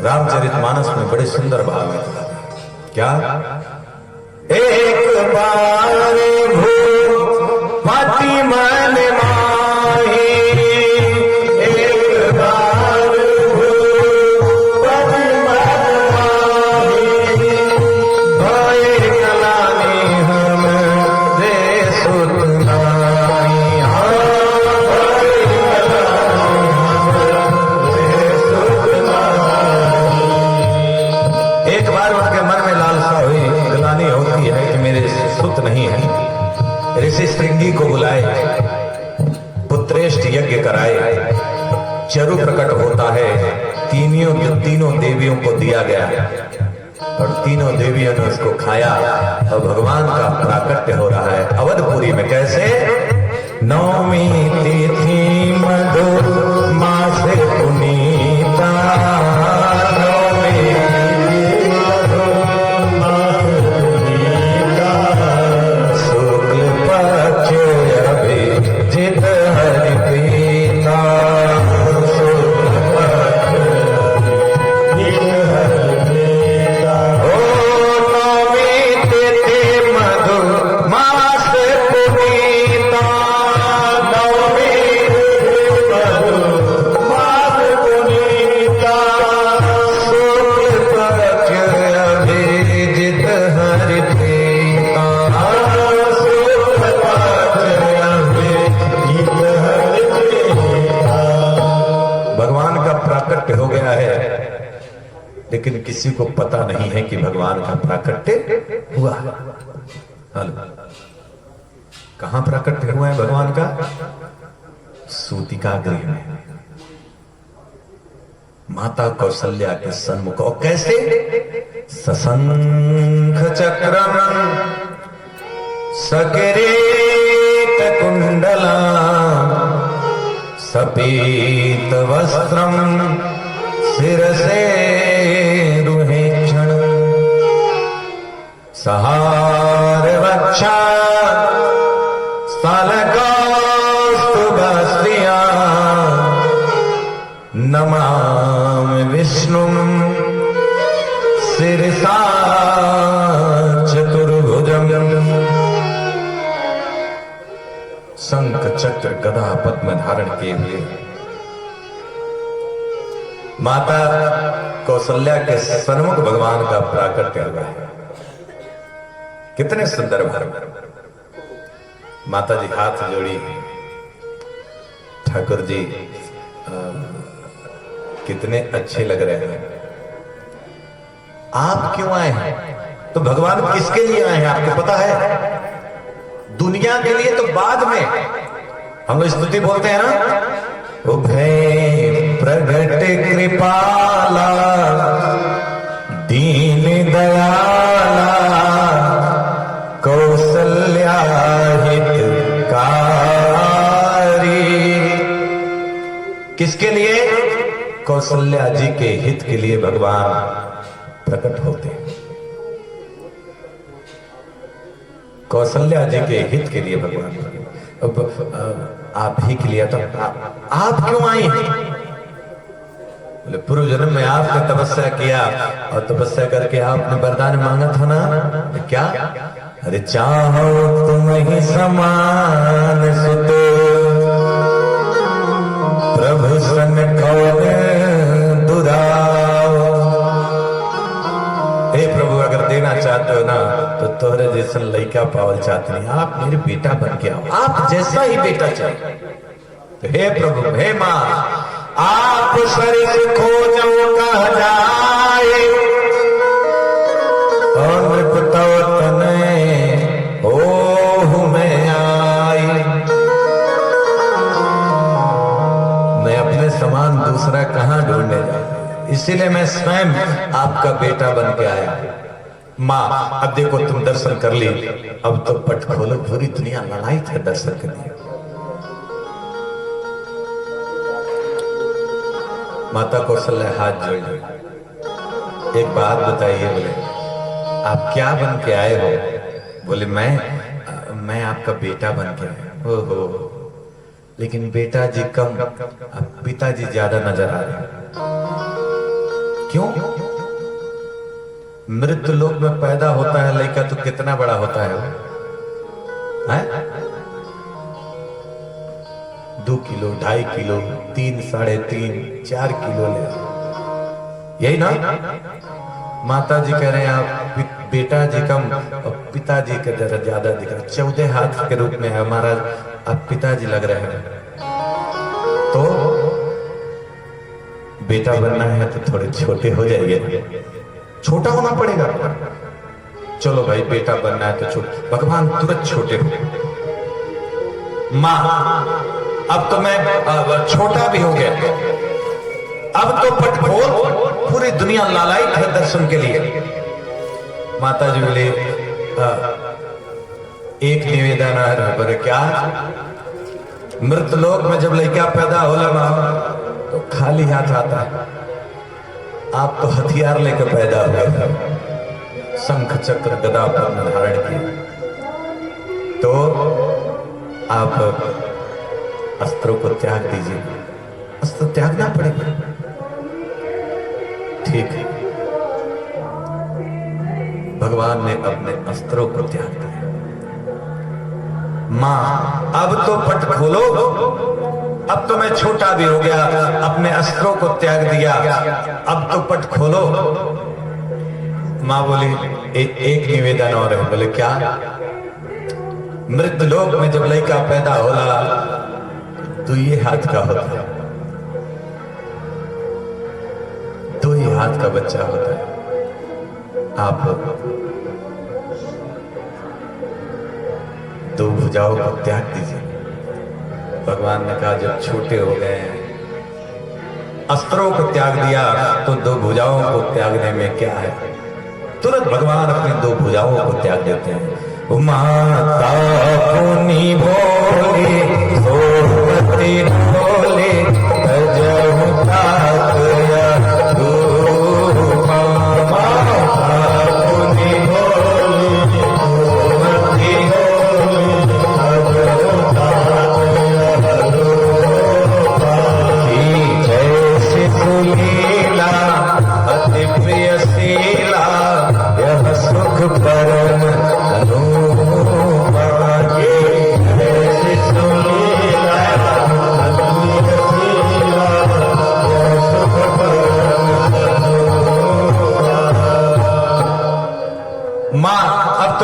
रामचरितमानस में बड़े सुंदर भाव में था। क्या? एक बार भूपति मन माही, एक बार भूपति मन माही, भय कलानी हम रे सुत नाई। एक बार उनके मन में लालसा हुई, गलानी होती है कि मेरे सुत नहीं है। ऋषि श्रृंगी को बुलाए, पुत्रेष्ठ यज्ञ कराए, चरु प्रकट होता है। तीनों देवियों को दिया गया और तीनों देवियों ने उसको खाया और भगवान का प्राकट्य हो रहा है अवधपुरी में। कैसे? नवमी तिथि मधुर मास पुनीता, हो गया है, लेकिन किसी को पता नहीं है कि भगवान का प्राकट्य हुआ। कहां प्राकट्य हुआ है भगवान का? सूतिका गृह में, माता कौशल्या के सन्मुख। और कैसे? सशंख चक्रम सकिरीट कुंडला सपीत वस्त्रम शिरसे रुहेक्षण सहार वक्षा स्थलकौस्तुभश्रिया नमामि विष्णुं शिरसा चतुर्भुजम्। शंख चक्र गदा पद्म धारण किए हुए माता कौशल्या के सन्मुख भगवान का प्राकट्य हुआ है। कितने सुंदर भाव। माता जी हाथ जोड़ी, ठाकुर जी कितने अच्छे लग रहे हैं। आप क्यों आए हैं? तो भगवान किसके लिए आए हैं आपको पता है? दुनिया के लिए तो बाद में हम लोग स्तुति बोलते हैं ना, उभय प्रगट कृपाला दीन दयाला कौशल्या हितकारी। किसके लिए? कौशल्या जी के हित के लिए भगवान प्रकट होते हैं। कौशल्या जी के हित के लिए भगवान। आप ही के लिए तो आप क्यों आई हैं? बोले पूर्व जन्म में आपने तपस्या किया और तपस्या करके आपने वरदान मांगा था ना। क्या? अरे चाहो तुम ही समान सुत प्रभु सन कौन दुराओ। हे प्रभु अगर देना चाहते हो ना तो तोहरे जैसा लड़का पावल चाहते नहीं, आप मेरे बेटा बन के आओ, आप जैसा ही बेटा चाहिए। तो हे प्रभु, हे माँ, आप शरीर खोजो कह जाए और बताओ तने ओ मैं आई। मैं अपने समान दूसरा कहां ढूंढने जाऊं, इसीलिए मैं स्वयं आपका बेटा बन के आया। माँ अब देखो तुम दर्शन कर ली, अब तो पट खोलो, पूरी दुनिया लड़ाई थे दर्शन के लिए। माता कौशल्या हाथ जोड़, एक बात बताइए, बोले आप क्या बन के आए हो? बोले मैं आपका बेटा बन के आया। ओहो, लेकिन बेटा जी कम, पिताजी ज्यादा नजर आ रहे हैं। क्यों? मृत्यु लोक में पैदा होता है लड़का तो कितना बड़ा होता है? 2 किलो, 2.5 किलो, 3, 3.5, 4 किलो ले, यही ना? माता जी कह रहे हैं आप बेटा जी कम और पिताजी का जरा ज्यादा दिख रहा, 14 हाथ के रूप में है हमारा, आप पिताजी लग रहे हैं। तो बेटा बनना है तो थोड़े छोटे हो जाइए, छोटा होना पड़ेगा। चलो भाई बेटा बनना है तो छोटे, भगवान तुरंत छोटे हो। मां अब तो मैं छोटा भी हो गया, अब तो पट खोल, पूरी दुनिया लालायित है दर्शन के लिए। माता जी बोले एक निवेदन है, बोले क्या? मृत लोक में जब लड़का पैदा होला मां तो खाली हाथ आता है, आप तो हथियार लेकर पैदा हुए, शंख चक्र गदा पद्म धारण किए, तो आप अस्त्रों को त्याग दीजिए। अस्त्र त्यागना पड़ेगा, ठीक है। भगवान ने अपने अस्त्रों को त्याग दिया। मां अब तो पट खोलो, अब तो मैं छोटा भी हो गया, अपने अस्त्रों को त्याग दिया, अब तो पट खोलो। मां बोली एक निवेदन और है। बोले क्या? मृत लोक में जब लड़का पैदा होला तो ये हाथ का होता है, 2 ही हाथ का बच्चा होता है। आप 2 भुजाओं को त्याग दीजिए। भगवान ने कहा जब छोटे हो गए, अस्त्रों को त्याग दिया, तो 2 भुजाओं को त्यागने में क्या है? तुरंत भगवान अपनी 2 भुजाओं को त्याग देते हैं। माता पुनि भोले सोमति भोले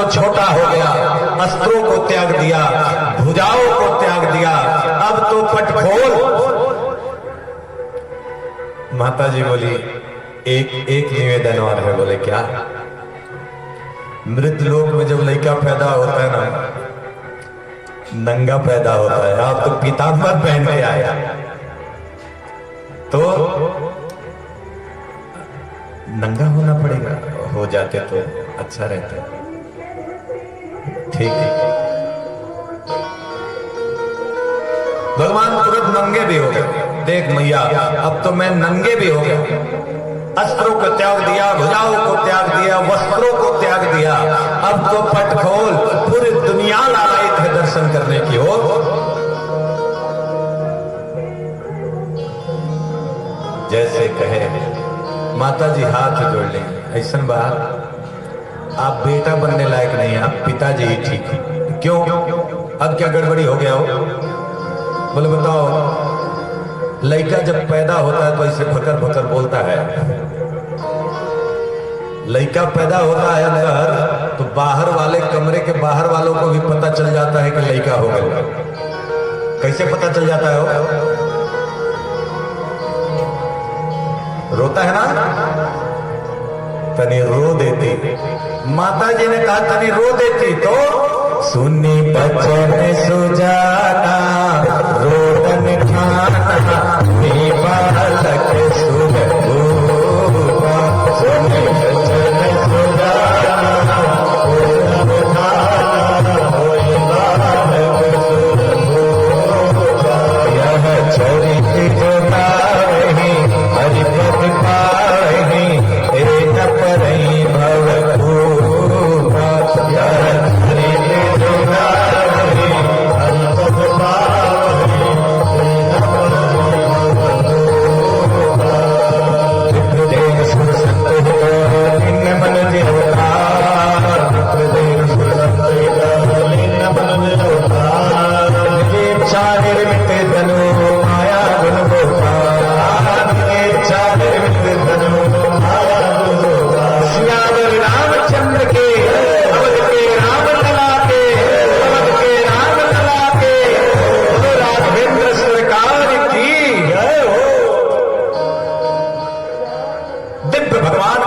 छोटा हो गया, अस्त्रों को त्याग दिया, भुजाओं को त्याग दिया, अब तो पट खोल। माता जी बोली एक निवेदन और है। बोले क्या? मृत लोक में जब लड़का पैदा होता है ना, नंगा पैदा होता है। आप तो पीताम्बर पहन के आया, तो नंगा होना पड़ेगा, हो जाते तो अच्छा रहता। ठीक है, भगवान तुरंत नंगे भी हो गए। देख मैया अब तो मैं नंगे भी हो गया, अस्त्रों को त्याग दिया, भुजाओं को त्याग दिया, वस्त्रों को त्याग दिया, अब तो पट खोल, पूरी दुनिया लालायित है दर्शन करने की ओर। जैसे कहे माता जी हाथ जोड़ लेंगे, ऐसा बात आप बेटा बनने लायक नहीं, आप पिताजी ही ठीक है। क्यों? अब क्या गड़बड़ी हो गया हो? बोले बताओ, लड़का जब पैदा होता है तो ऐसे फकर फकर बोलता है। लड़का पैदा होता है अंदर तो बाहर वाले कमरे के बाहर वालों को भी पता चल जाता है कि लड़का हो गया। कैसे पता चल जाता है? रोता है ना, तनी रो देती। माता जी ने कहा तनी रो देती तो सुनी बचन सुजाना रोदन खाना बालक सुन सुनी बचन सुजाना रोदन खाना यह चरित जो गावहि हरिपद पावहि एक परई भव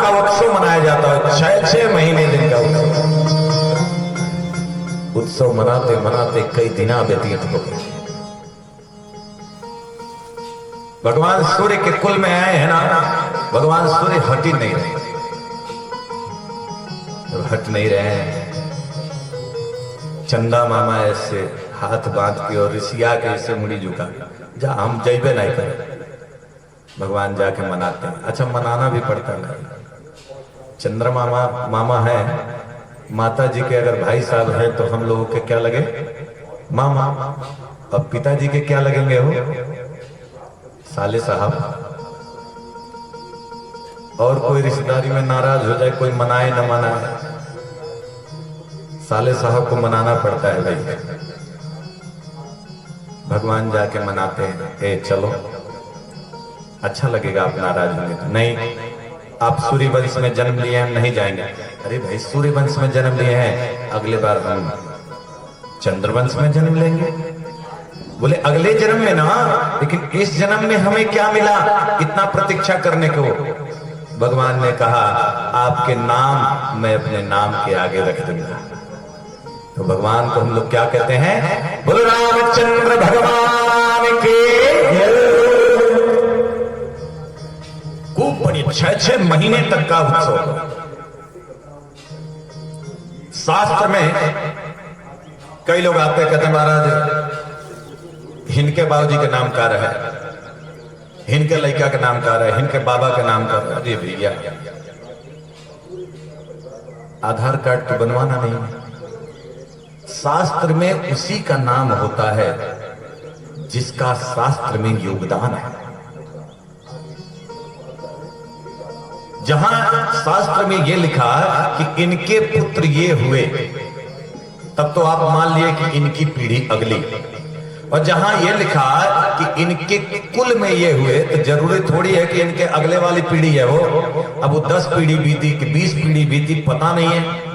का उत्सव मनाया जाता है, 6 महीने दिन का उत्सव मनाते मनाते कई दिना व्यतीत हो गए। भगवान सूर्य के कुल में आए हैं ना, भगवान सूर्य हट ही नहीं रहे। जब हट नहीं रहे हैं, चंदा मामा ऐसे हाथ बांध के और ऋषिया के ऐसे मुड़ी झुका, जा हम जैबे नहीं करें। भगवान जाके मनाते हैं। अच्छा, मनाना भी पड़ता है। चंद्रमा मामा है, माता जी के अगर भाई साहब है तो हम लोगों के क्या लगे? मामा। अब पिताजी के क्या लगेंगे? हो साले साहब। और कोई रिश्तेदारी में नाराज हो जाए, कोई मनाए न मनाए, साले साहब को मनाना पड़ता है भाई। भगवान जाके मनाते हैं, ए चलो, अच्छा लगेगा आप नाराज होंगे तो। नहीं, आप सूर्य वंश में जन्म लिए हैं, नहीं जाएंगे। अरे भाई, सूर्य वंश में जन्म लिए हैं, अगले बार हम चंद्रवंश में जन्म लेंगे। बोले अगले जन्म में ना, लेकिन इस जन्म में हमें क्या मिला इतना प्रतीक्षा करने को? भगवान ने कहा आपके नाम मैं अपने नाम के आगे रख दूंगा। तो भगवान को हम लोग क्या कहते हैं? बोलो रामचंद्र भगवान के। खूब बड़ी 6 महीने तक का उत्सव। शास्त्र में कई लोग आते कहते महाराज हिनके बाबूजी के नाम का है, हिनके लड़का के नाम का है, हिनके बाबा के नाम का है। अरे भैया, आधार कार्ड तो बनवाना नहीं है। शास्त्र में उसी का नाम होता है जिसका शास्त्र में योगदान है। जहां शास्त्र में यह लिखा कि इनके पुत्र ये हुए, तब तो आप मान लिए कि इनकी पीढ़ी अगली। और जहां यह लिखा कि इनके कुल में ये हुए, तो जरूरी थोड़ी है कि इनके अगले वाली पीढ़ी है वो, अब वो 10 पीढ़ी बीती कि 20 पीढ़ी बीती, पता नहीं है।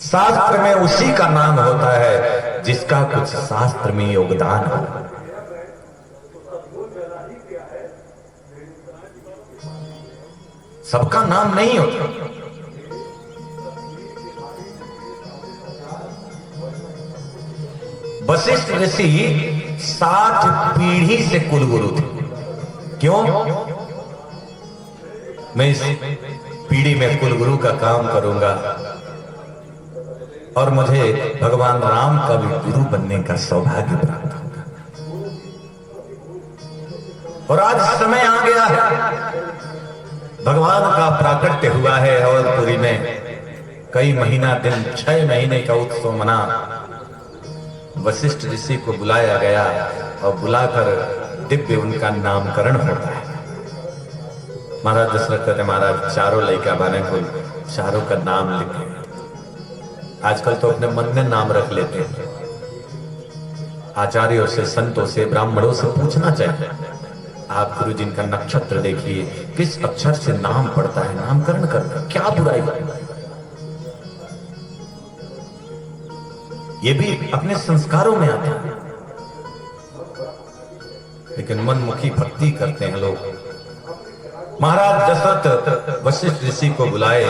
शास्त्र में उसी का नाम होता है जिसका कुछ शास्त्र में योगदान हो। सबका नाम नहीं होता। वशिष्ठ ऋषि 60 पीढ़ी से कुलगुरु थे। क्यों? मैं इस पीढ़ी में कुलगुरु का काम करूंगा और मुझे भगवान राम का भी गुरु बनने का सौभाग्य प्राप्त होगा। और आज समय आ गया है, भगवान का प्राकट्य हुआ है अवधपुरी में। कई महीना दिन, 6 महीने का उत्सव मना। वशिष्ठ ऋषि को बुलाया गया और बुलाकर दिव्य उनका नामकरण होता है। महाराज दशरथ कहते महाराज चारों लड़का बने को चारों का नाम लिखे। आजकल तो अपने मन में नाम रख लेते हैं। आचार्यों से, संतों से, ब्राह्मणों से पूछना चाहिए, आप गुरु जी का नक्षत्र देखिए, किस अक्षर से नाम पड़ता है, नामकरण करना क्या बुराई है? ये भी अपने संस्कारों में आता है। लेकिन मनमुखी भक्ति करते हैं लोग। महाराज दशरथ वशिष्ठ ऋषि को बुलाए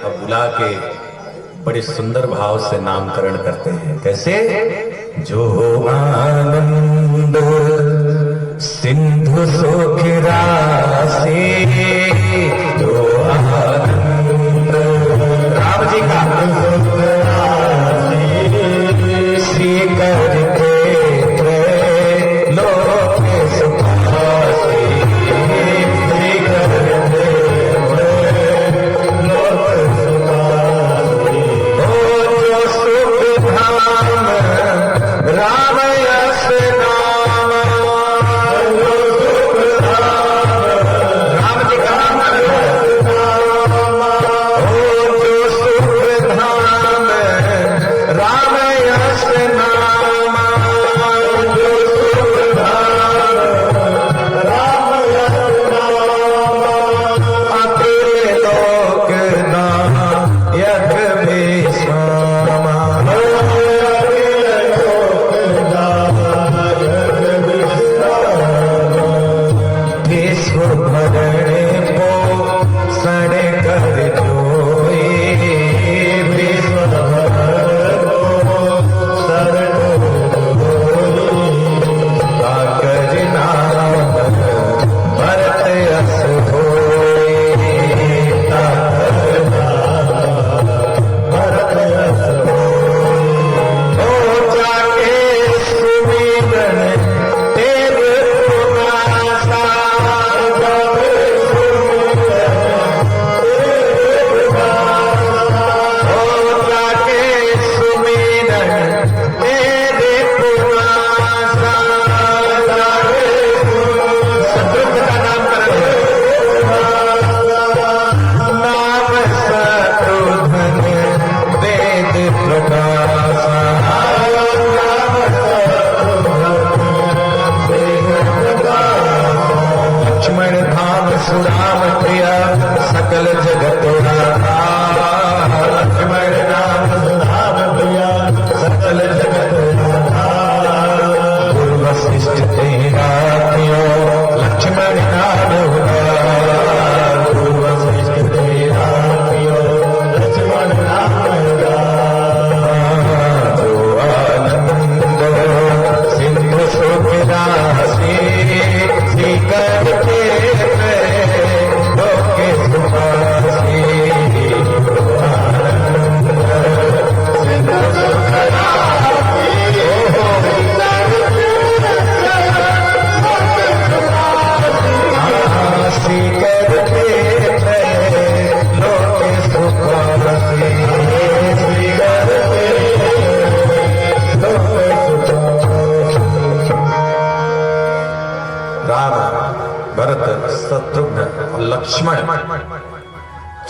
और बुला के बड़े सुंदर भाव से नामकरण करते हैं। कैसे? जो आनंद सिंधु सुख राशि, जो आनंद राम जी का श्री करके लोक सुखासी, श्री करके लोक सुखासी। ओ जो सुख धाम राम यश नाम, राम जी का प्रिया सकल जगत आधार, लक्ष्मण नाम सुधाम प्रिया सकल जगत आधार, गुरु वशिष्ठ तेरा प्रियो लक्ष्मण नाम उदार, गुरु वशिष्ठ तेरा प्रियो लक्ष्मण नाम उदार, जो आनंद सिंधु सुख राशि श्रीकर के लोके सुखासी, आनंद सिंधु सुख राशि श्रीकर के लोके सुखासी, श्रीकर के लोके सुखासी। राम, भरत, शत्रुघ्न और लक्ष्मण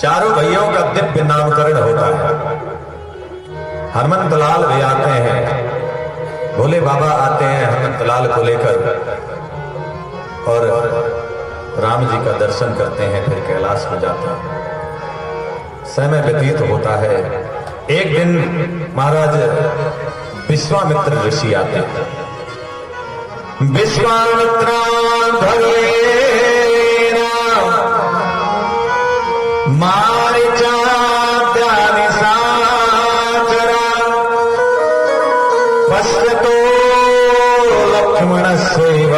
चारों भाइयों का दिव्य नामकरण होता है। हनुमंत लाल भी आते हैं, भोले बाबा आते हैं हनुमंत लाल को लेकर और राम जी का दर्शन करते हैं, फिर कैलाश में जाते हैं। समय व्यतीत होता है। एक दिन महाराज विश्वामित्र ऋषि आते हैं। विश्वामित्रा भगवेना मारिचा ध्यानि साचरा, पश्यतो लक्ष्मणस्यैव